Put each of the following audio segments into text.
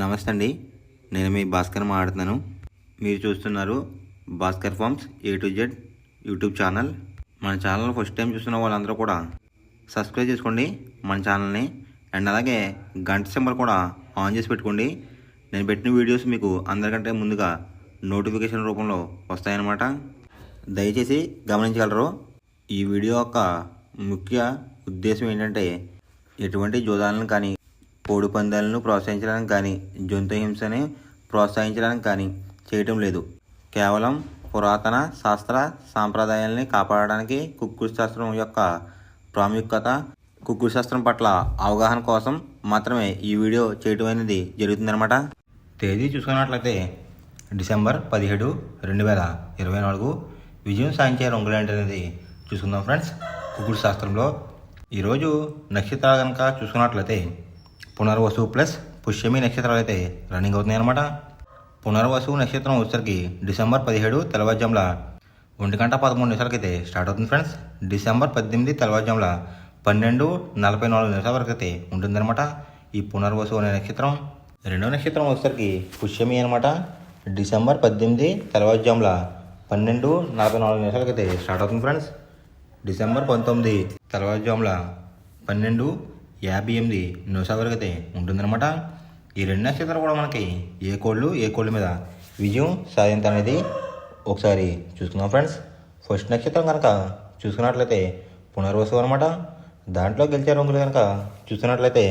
నమస్తే అండి. నేను మీ భాస్కర్ మాట్లాడుతున్నాను. మీరు చూస్తున్నారు Bhaskar farms A to Z YouTube channel. మన ఛానల్ ఫస్ట్ టైం చూస్తున్న వాళ్ళందరూ కూడా సబ్స్క్రైబ్ చేసుకోండి మన ఛానల్ని. అండ్ అలాగే గంట సింబల్ కూడా ఆన్ చేసి పెట్టుకోండి. నేను పెట్టిన వీడియోస్ మీకు అందరికంటే ముందుగా నోటిఫికేషన్ రూపంలో వస్తాయన్నమాట. దయచేసి గమనించగలరు. ఈ వీడియో యొక్క ముఖ్య ఉద్దేశం ఏంటంటే ఎటువంటి జోదాలను కానీ కోడి పందాలను ప్రోత్సహించడానికి కానీ జంతు హింసని ప్రోత్సహించడానికి కానీ చేయటం లేదు. కేవలం పురాతన శాస్త్ర సాంప్రదాయాల్ని కాపాడడానికి కుక్కుడు శాస్త్రం యొక్క ప్రాముఖ్యత, కుక్కుడు శాస్త్రం పట్ల అవగాహన కోసం మాత్రమే ఈ వీడియో చేయటం అనేది జరుగుతుందన్నమాట. తేదీ చూసుకున్నట్లయితే డిసెంబర్ 17, 2024 విజయం సాధించే రంగులేంటి అనేది చూసుకుందాం ఫ్రెండ్స్. కుక్కుడు శాస్త్రంలో ఈరోజు నక్షత్రాలు కనుక చూసుకున్నట్లయితే పునర్వసు ప్లస్ పుష్యమి నక్షత్రాలు అయితే రన్నింగ్ అవుతున్నాయి అన్నమాట. పునర్వసు నక్షత్రం వచ్చేసరికి డిసెంబర్ 17 తెల్లవారుజాముల 1:13 అయితే స్టార్ట్ అవుతుంది ఫ్రెండ్స్. డిసెంబర్ 18 తెల్లవారుజాముల 12:44 వరకు అయితే ఉంటుందన్నమాట ఈ పునర్వసు అనే నక్షత్రం. రెండవ నక్షత్రం వచ్చేసరికి పుష్యమి అనమాట. డిసెంబర్ 18 తెల్లవారుజాముల 12:44 అయితే స్టార్ట్ అవుతుంది ఫ్రెండ్స్. డిసెంబర్ 19 తెల్లవారుజాముల 12:58 వరకు అయితే ఉంటుందన్నమాట. ఈ రెండు నక్షత్రాలు కూడా మనకి ఏ కోళ్ళు మీద విజయం సాధించడం అనేది ఒకసారి చూసుకుందాం ఫ్రెండ్స్. ఫస్ట్ నక్షత్రం కనుక చూసుకున్నట్లయితే పునర్వసు అనమాట. దాంట్లో గెలిచే రంగులు కనుక చూసుకున్నట్లయితే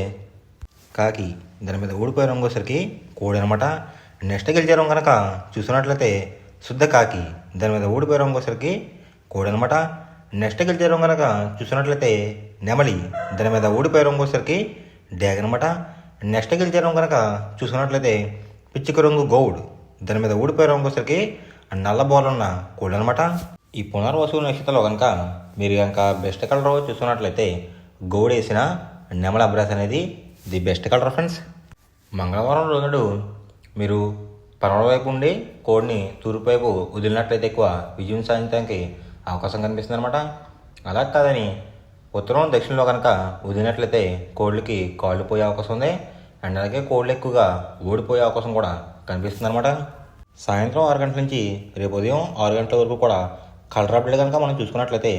కాకి, దాని మీద ఊడిపోయే రంగు వచ్చేసరికి కోడి అనమాట. నెక్స్ట్ గెలిచే రంగు కనుక చూసుకున్నట్లయితే శుద్ధ కాకి, దాని మీద ఊడిపోయే రంగు వచ్చేసరికి కోడి అనమాట. నెక్స్ట్ గెలిచే రంగు కనుక చూసుకున్నట్లయితే నెమలి, దాని మీద ఊడిపోయే రంగు వచ్చేసరికి డ్యాగ్ అనమాట. నెక్స్ట్ గెలిచే రంగు కనుక చూసుకున్నట్లయితే పిచ్చిక రంగు గౌడ్, దాని మీద ఊడిపోయే రంగు వచ్చేసరికి నల్ల బోర్లు ఉన్న కోళ్ళు అనమాట. ఈ పునర్వసు నక్షత్రంలో కనుక మీరు కనుక బెస్ట్ కలర్ చూసుకున్నట్లయితే గౌడ్ వేసిన నెమల అబ్రాస్ అనేది ది బెస్ట్ కలర్ ఫ్రెండ్స్. మంగళవారం రోజు మీరు పడమర వైపు ఉండి కోడిని తూర్పు వైపు వదిలినట్లయితే ఎక్కువ విజయం సాధించడానికి అవకాశం కనిపిస్తుంది అనమాట. అలా కాదని ఉత్తరం దక్షిణంలో కనుక వదిలినట్లయితే కోళ్ళకి కాళ్ళు పోయే అవకాశం ఉంది. అండ్ అలాగే కోళ్ళు ఎక్కువగా ఓడిపోయే అవకాశం కూడా కనిపిస్తుంది అనమాట. సాయంత్రం 6 గంటల నుంచి రేపు ఉదయం 6 గంటల వరకు కూడా కలర్ అప్డేట్ కనుక మనం చూసుకున్నట్లయితే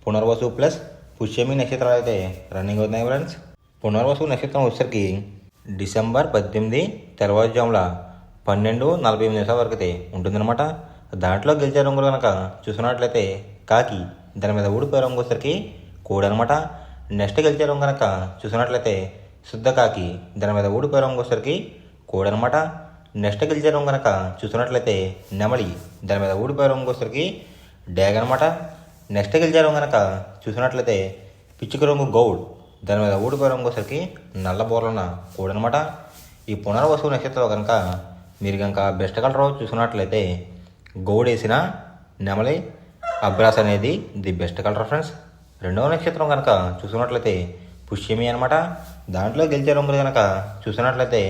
పునర్వసు ప్లస్ పుష్యమి నక్షత్రాలు అయితే రన్నింగ్ అవుతున్నాయి ఫ్రెండ్స్. పునర్వసు నక్షత్రం వచ్చేసరికి డిసెంబర్ 18 తెల్లవారుజాముల 12:48 వరకు అయితే ఉంటుందన్నమాట. దాంట్లో గెలిచే రంగులు కనుక చూసుకున్నట్లయితే కాకి, దాని మీద ఊడిపోయే రంగు వచ్చేసరికి కోడి అనమాట. నెక్స్ట్ గెలిచే రంగు కనుక చూసుకున్నట్లయితే శుద్ధ కాకి, దాని మీద ఊడిపోయే రంగు వచ్చేసరికి కోడి అనమాట. నెక్స్ట్ గెలిచే రంగు కనుక చూసుకున్నట్లయితే నెమలి, దాని మీద ఊడిపోయే రంగు వచ్చేసరికి డ్యాగ్ అనమాట. నెక్స్ట్ గెలిచే రంగు కనుక చూసుకున్నట్లయితే పిచ్చిక రంగు గౌడ్, దాని మీద ఊడిపోయే రంగు వచ్చేసరికి నల్ల బోర్లున్న కోడి అనమాట. ఈ పునర్వసు నక్షత్రంలో కనుక మీరు కనుక బెస్ట్ కలర్ చూసుకున్నట్లయితే గౌడ్ వేసిన నెమలి అబ్రాస్ అనేది ది బెస్ట్ కలర్ ఫ్రెండ్స్. రెండవ నక్షత్రం కనుక చూసుకున్నట్లయితే పుష్యమి అనమాట. దాంట్లో గెలిచే రంగులు కనుక చూసుకున్నట్లయితే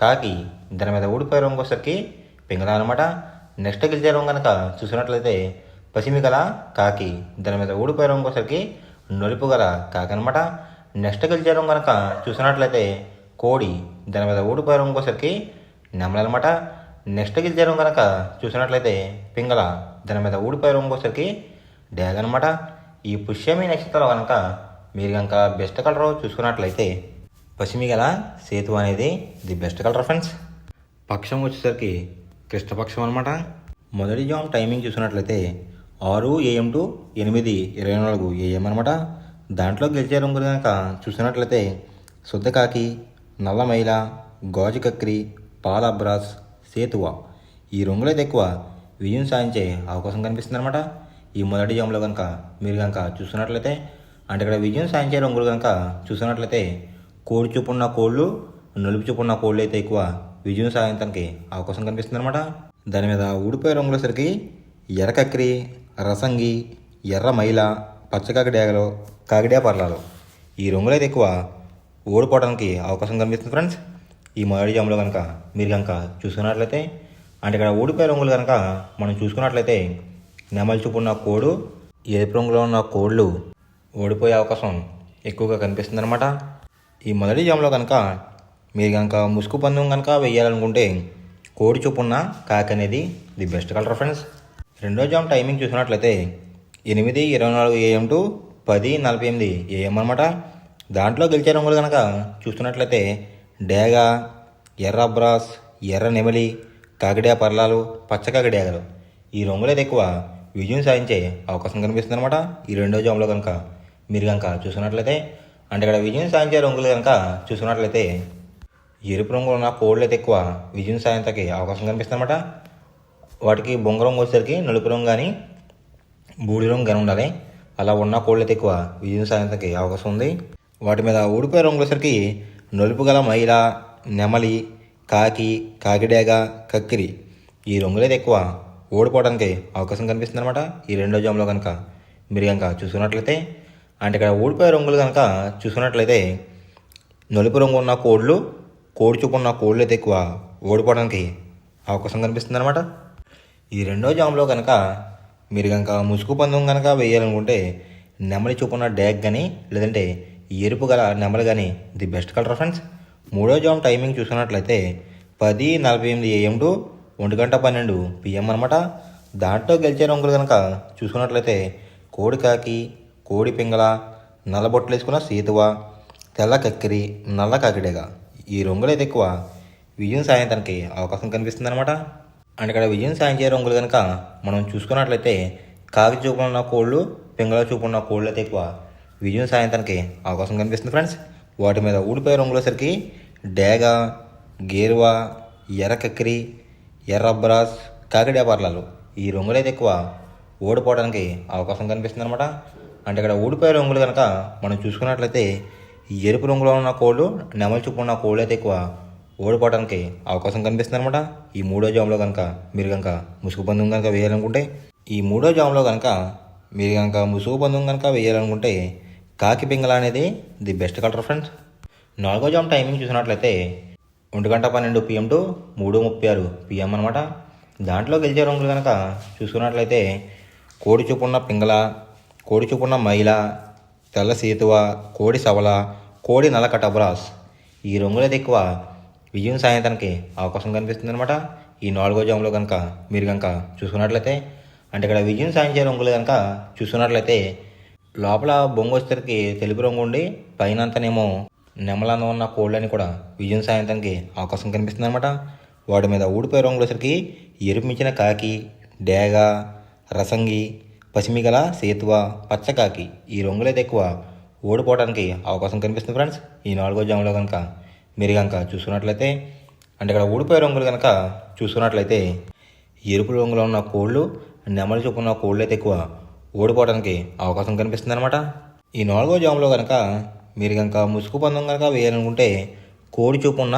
కాకి, దాని మీద ఊడిపోయే రంగు వచ్చేసరికి పింగళ అనమాట. నెక్స్ట్ గెలిచే రంగు కనుక చూసుకున్నట్లయితే పసిమి గల కాకి, దాని మీద ఊడిపోయే రంగు వచ్చేసరికి నలుపు గల కాకి అనమాట. నెక్స్ట్ గెలిచే రంగు కనుక చూసుకున్నట్లయితే కోడి, దాని మీద ఊడిపోయే రంగు వచ్చేసరికి నెమలి అనమాట. నెక్స్ట్ గెలిచే రంగు కనుక చూసినట్లయితే పింగళ, దాని మీద ఊడిపోయే రంగు వచ్చేసరికి డ్యాగ్ అనమాట. ఈ పుష్యమి నక్షత్రం కనుక మీరు కనుక బెస్ట్ కలర్ చూసుకున్నట్లయితే పశ్చిమి గల సేతు అనేది ది బెస్ట్ కలర్ ఫ్రెండ్స్. పక్షం వచ్చేసరికి కృష్ణపక్షం అనమాట. మొదటి జామ్ టైమింగ్ చూసుకున్నట్లయితే 6 AM to 8:24 AM అనమాట. దాంట్లో గెలిచే రంగులు కనుక చూసినట్లయితే శుద్ధ కాకి, నల్ల మైల, గాజు కక్రి, పాల అబ్రాస్, సేతువ ఈ రంగులైతే ఎక్కువ విజయం సాధించే అవకాశం కనిపిస్తుంది అనమాట. ఈ మొదటి జామ్లో కనుక మీరు కనుక చూస్తున్నట్లయితే అంటే ఇక్కడ విజయం సాధించే రంగులు కనుక చూస్తున్నట్లయితే కోడి చూపున్న కోళ్ళు, నలుపు చూపున్న కోళ్ళు అయితే ఎక్కువ విజయం సాధించడానికి అవకాశం కనిపిస్తుంది అనమాట. దాని మీద ఊడిపోయే రంగులసరికి ఎర్రకక్రి, రసంగి, ఎర్ర మైల, పచ్చకాకిడాగలో, కాకిడా పర్లాలు ఈ రంగులైతే ఎక్కువ ఓడిపోవడానికి అవకాశం కనిపిస్తుంది ఫ్రెండ్స్. ఈ మొదటి జామ్లో కనుక మీరు కనుక చూసుకున్నట్లయితే అంటే ఇక్కడ ఊడిపోయే రంగులు కనుక మనం చూసుకున్నట్లయితే నెమలి చూపున్న కోడు, ఎరుపు రంగులో ఉన్న కోళ్ళు ఓడిపోయే అవకాశం ఎక్కువగా కనిపిస్తుంది అనమాట. ఈ మొదటి జామ్లో కనుక మీరు కనుక ముసుగు పందెం కనుక వేయాలనుకుంటే కోడి చొప్పున కాకి అనేది ది బెస్ట్ కలర్ ఫ్రెండ్స్. రెండో జామ్ టైమింగ్ చూసినట్లయితే 8:24 AM టు 10:48 AM అనమాట. దాంట్లో గెలిచే రంగులు కనుక చూస్తున్నట్లయితే డేగ, ఎర్ర బ్రాస్, ఎర్ర నెమలి, కాకిడే పర్లాలు, పచ్చ కాకిడేగలు ఈ రంగులు అయితే ఎక్కువ విజయం సాధించే అవకాశం కనిపిస్తుంది అనమాట. ఈ రెండో జామ్లో కనుక మీరు కనుక చూసుకున్నట్లయితే అంటే ఇక్కడ విజయం సాధించే రంగులు కనుక చూసుకున్నట్లయితే ఎరుపు రంగు ఉన్న కోళ్ళు అయితే ఎక్కువ విజయం సాధించకి అవకాశం కనిపిస్తుంది అనమాట. వాటికి బొంగ రంగు వచ్చేసరికి నలుపు రంగు కానీ బూడి రంగు కానీ ఉండాలి. అలా ఉన్న కోళ్ళు అయితే ఎక్కువ విజయం సాధించకి అవకాశం ఉంది. వాటి మీద ఊడిపోయే రంగు వచ్చేసరికి నలుపు గల మైల, నెమలి, కాకి, కాకిడేగ, కక్కిరి ఈ రంగులైతే ఎక్కువ ఓడిపోవడానికి అవకాశం కనిపిస్తుంది అనమాట. ఈ రెండో జామ్లో కనుక మీరు కనుక చూసుకున్నట్లయితే అంటే ఇక్కడ ఓడిపోయే రంగులు కనుక చూసుకున్నట్లయితే నలుపు రంగు ఉన్న కోళ్ళు, కోడి చూపు ఉన్న కోళ్ళు అయితే ఎక్కువ ఓడిపోవడానికి అవకాశం కనిపిస్తుంది అనమాట. ఈ రెండో జామ్లో కనుక మీరు కనుక ముసుగు పందెం కనుక వేయాలనుకుంటే నెమలి చూపున్న డ్యాగ్ కానీ లేదంటే ఎరుపు గల నెమలి కానీ ది బెస్ట్ కలర్ ఫ్రెండ్స్. మూడో జామ్ టైమింగ్ చూసుకున్నట్లయితే 10:48 AM టు 1:12 PM అనమాట. దాంట్లో గెలిచే రంగులు కనుక చూసుకున్నట్లయితే కోడి కాకి, కోడి పింగళ, నల్లబొట్లు వేసుకున్న సీతువ, తెల్ల కక్కిరి, నల్ల కాకిడేగా ఈ రంగులు అయితే ఎక్కువ విజయం సాధించడానికి అవకాశం కనిపిస్తుంది అనమాట. అంటే ఇక్కడ విజయం సాధించే రంగులు కనుక మనం చూసుకున్నట్లయితే కాకి చూపు ఉన్న కోళ్ళు, పింగళ చూపు ఉన్న కోళ్ళు అయితే ఎక్కువ విజయం సాధించడానికి అవకాశం కనిపిస్తుంది ఫ్రెండ్స్. వాటి మీద ఊడిపోయే రంగులసరికి డేగ, గేరువా, ఎర్ర కక్కిరి, ఎర్ర బ్రాస్, కాకిడే పర్లాలు ఈ రంగులు అయితే ఎక్కువ ఓడిపోవడానికి అవకాశం కనిపిస్తుంది అనమాట. అంటే ఇక్కడ ఊడిపోయే రంగులు కనుక మనం చూసుకున్నట్లయితే ఎరుపు రంగులో ఉన్న కోళ్ళు, నెమలి చూపు ఉన్న కోళ్ళు అయితే ఎక్కువ ఓడిపోవడానికి అవకాశం కనిపిస్తుంది అనమాట. ఈ మూడో జామ్లో కనుక మీరు కనుక ముసుగు పందెం కనుక వేయాలనుకుంటే ముసుగు పందెం కనుక వేయాలనుకుంటే కాకి పింగళ అనేది ది బెస్ట్ కలర్ ఫ్రెండ్స్. నాలుగో జామ్ టైమింగ్ చూసినట్లయితే 1:12 PM టు 3:36 PM అనమాట. దాంట్లో గెలిచే రంగులు కనుక చూసుకున్నట్లయితే కోడి చూపున్న పింగళ, కోడి చూపున్న మైల, తెల్ల సీతువ, కోడి సవల, కోడి నల్ల కటబ్రాస్ ఈ రంగులైతే ఎక్కువ విజయం సాధించడానికి అవకాశం కనిపిస్తుంది అనమాట. ఈ నాలుగో జామ్లో కనుక మీరు కనుక చూసుకున్నట్లయితే అంటే ఇక్కడ విజయం సాధించే రంగులు కనుక చూసుకున్నట్లయితే లోపల బొంగు వచ్చేసరికి తెలుపు రంగు ఉండి పైన అంతానేమో నెమలంగా ఉన్న కోళ్ళని కూడా విజయం సాధించడానికి అవకాశం కనిపిస్తుంది అనమాట. వాటి మీద ఊడిపోయే రంగులు వచ్చేసరికి ఎరుపు మించిన కాకి, డేగ, రసంగి, పసిమిగల సేతువ, పచ్చకాకి ఈ రంగులైతే ఎక్కువ ఓడిపోవడానికి అవకాశం కనిపిస్తుంది ఫ్రెండ్స్. ఈ నాలుగో జామ్లో కనుక మీరు కనుక చూసుకున్నట్లయితే అంటే ఇక్కడ ఊడిపోయే రంగులు కనుక చూసుకున్నట్లయితే ఎరుపు రంగులో ఉన్న కోళ్ళు, నెమలి చూపు ఉన్న కోళ్ళు అయితే ఎక్కువ ఓడిపోవడానికి అవకాశం కనిపిస్తుంది అనమాట. ఈ నాలుగో జామ్లో కనుక మీరు కనుక ముసుగు పందెం కనుక వేయాలనుకుంటే కోడి చూపు ఉన్న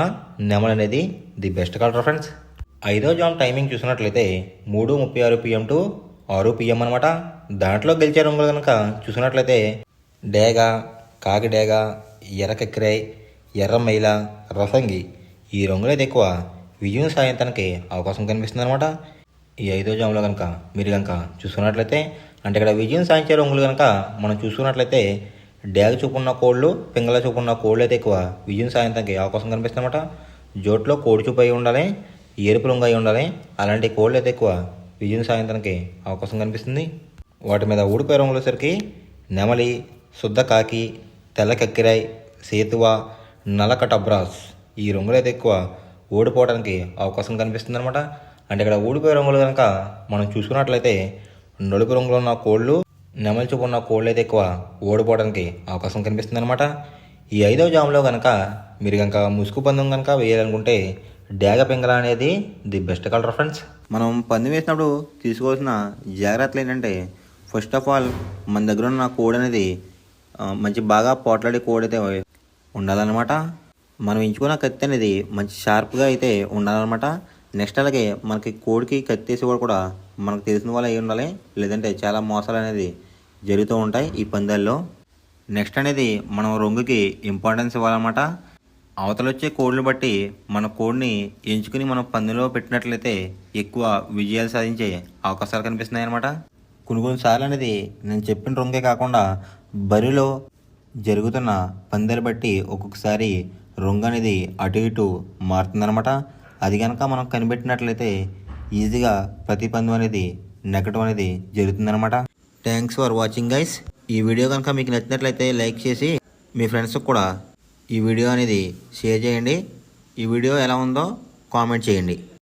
నెమలి అనేది ది బెస్ట్ కలర్ ఫ్రెండ్స్. ఐదో జామ్ టైమింగ్ చూసినట్లయితే 3:36 PM టు 6 PM అనమాట. దాంట్లో గెలిచే రంగులు కనుక చూసినట్లయితే డేగ, కాకి డేగ, ఎర్ర కక్కిరై, ఎర్ర మైల, రసంగి ఈ రంగులైతే ఎక్కువ విజయం సాధించడానికి అవకాశం కనిపిస్తుంది అనమాట. ఈ ఐదో జామ్లో కనుక మీరు కనుక చూసుకున్నట్లయితే అంటే ఇక్కడ విజయం సాధించే రంగులు కనుక మనం చూసుకున్నట్లయితే డేగ చూపున్న కోళ్ళు, పింగళ చూపున్న కోళ్ళు అయితే ఎక్కువ విజయం సాధించడానికి అవకాశం కనిపిస్తుంది అనమాట. జోట్లో కోడి చూపు అయి ఉండాలి, ఎరుపు రంగు అయి ఉండాలి. అలాంటి కోళ్ళు అయితే ఎక్కువ విజయం సాధించడానికి అవకాశం కనిపిస్తుంది. వాటి మీద ఊడిపోయే రంగులు వచ్చేసరికి నెమలి, శుద్ధ కాకి, తెల్ల కక్కిరాయ్, సేతువ, నల్లకటబ్రాస్ ఈ రంగులు అయితే ఎక్కువ ఓడిపోవడానికి అవకాశం కనిపిస్తుంది అనమాట. అంటే ఇక్కడ ఊడిపోయే రంగులు కనుక మనం చూసుకున్నట్లయితే నలుపు రంగులో ఉన్న కోళ్ళు, నెమలి చూపు ఉన్న కోళ్ళు అయితే ఎక్కువ ఓడిపోవడానికి అవకాశం కనిపిస్తుంది అనమాట. ఈ ఐదో జామ్లో కనుక మీరు కనుక ముసుగు పందెం కనుక వేయాలనుకుంటే డేగ పింగళ అనేది ది బెస్ట్ కలర్ ఫ్రెండ్స్. మనం పందెం వేసినప్పుడు తీసుకోవాల్సిన జాగ్రత్తలు ఏంటంటే ఫస్ట్ ఆఫ్ ఆల్ మన దగ్గర ఉన్న కోడి అనేది మంచి బాగా పోట్లాడే కోడి అయితే ఉండాలన్నమాట. మనం ఎంచుకున్న కత్తి అనేది మంచి షార్ప్గా అయితే ఉండాలన్నమాట. నెక్స్ట్ అలాగే మనకి కోడికి కత్తి వేసేవాడు కూడా మనకు తెలిసిన వాళ్ళు అయి ఉండాలి, లేదంటే చాలా మోసాలు అనేది జరుగుతూ ఉంటాయి ఈ పందాల్లో. నెక్స్ట్ అనేది మనం రంగుకి ఇంపార్టెన్స్ ఇవ్వాలన్నమాట. అవతల వచ్చే కోడిని బట్టి మన కోడిని ఎంచుకుని మనం పందెంలో పెట్టినట్లయితే ఎక్కువ విజయాలు సాధించే అవకాశాలు కనిపిస్తున్నాయి అన్నమాట. కొన్నిసార్లు అనేది నేను చెప్పిన రంగే కాకుండా బరిలో జరుగుతున్న పందాలు బట్టి ఒక్కొక్కసారి రంగు అనేది అటు ఇటు మారుతుందన్నమాట. అది కనుక మనం కనిపెట్టినట్లయితే ఈజీగా ప్రతి పందెం అనేది నెగ్గడం అనేది జరుగుతుందన్నమాట. Thanks for watching guys. ఈ వీడియో కనుక మీకు నచ్చినట్లయితే లైక్ చేసి మీ ఫ్రెండ్స్కి కూడా ఈ వీడియో అనేది షేర్ చేయండి. ఈ వీడియో ఎలా ఉందో కామెంట్ చేయండి.